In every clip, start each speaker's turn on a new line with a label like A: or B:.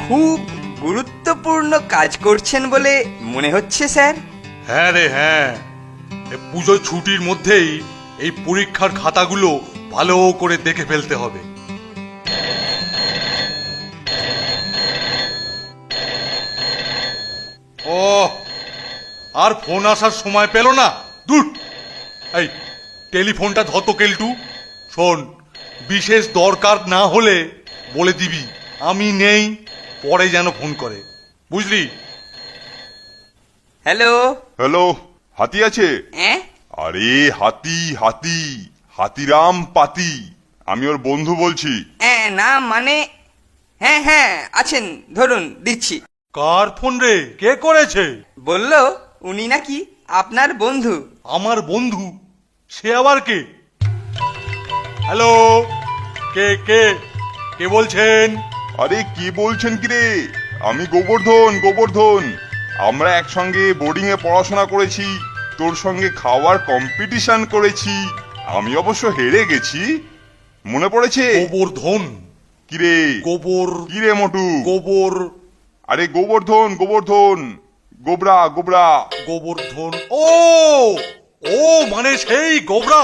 A: খুব গুরুত্বপূর্ণ কাজ করছেন বলে মনে হচ্ছে স্যার।
B: হ্যাঁ রে হ্যাঁ, পুজোর ছুটির মধ্যেই এই পরীক্ষার খাতাগুলো ভালো করে দেখে ফেলতে হবে। ও, আর ফোন আসার সময় পেল না। দূর, এই টেলিফোনটা ধত কেলটু। শোন, বিশেষ দরকার না হলে বলে দিবি আমি নেই, পরে যেন ফোন করে, বুঝলি?
A: হ্যালো।
C: হ্যালো, হাতি আছে?
A: হ্যাঁ,
C: আরে হাতি হাতি, হাতিরাম পাতি, আমি ওর বন্ধু বলছি।
A: না মানে হ্যাঁ হ্যাঁ আছেন, ধরুন দিচ্ছি।
B: কার ফোন রে? কে করেছে?
A: বললো উনি নাকি আপনার বন্ধু।
B: আমার বন্ধু? সে আবার কে? হ্যালো, কে কে কে বলছেন?
C: আরে কি বলছেন কি রে? আমি গোবর্ধন, গোবর্ধন। আমরা একসঙ্গে বোর্ডিং এ পড়াশোনা করেছি, তোর সঙ্গে খাওয়ার কম্পিটিশন করেছি। আমি অবশ্য হেরে গেছি, মনে পড়েছে?
B: গোবর্ধন?
C: কিরে
B: গোবর?
C: কিরে মোটু?
B: গোবর?
C: আরে গোবর্ধন, গোবর্ধন, গোবরা গোবরা।
B: গোবর্ধন? ও ও, মানে সেই গোবরা?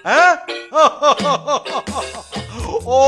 B: হ্যাঁ ও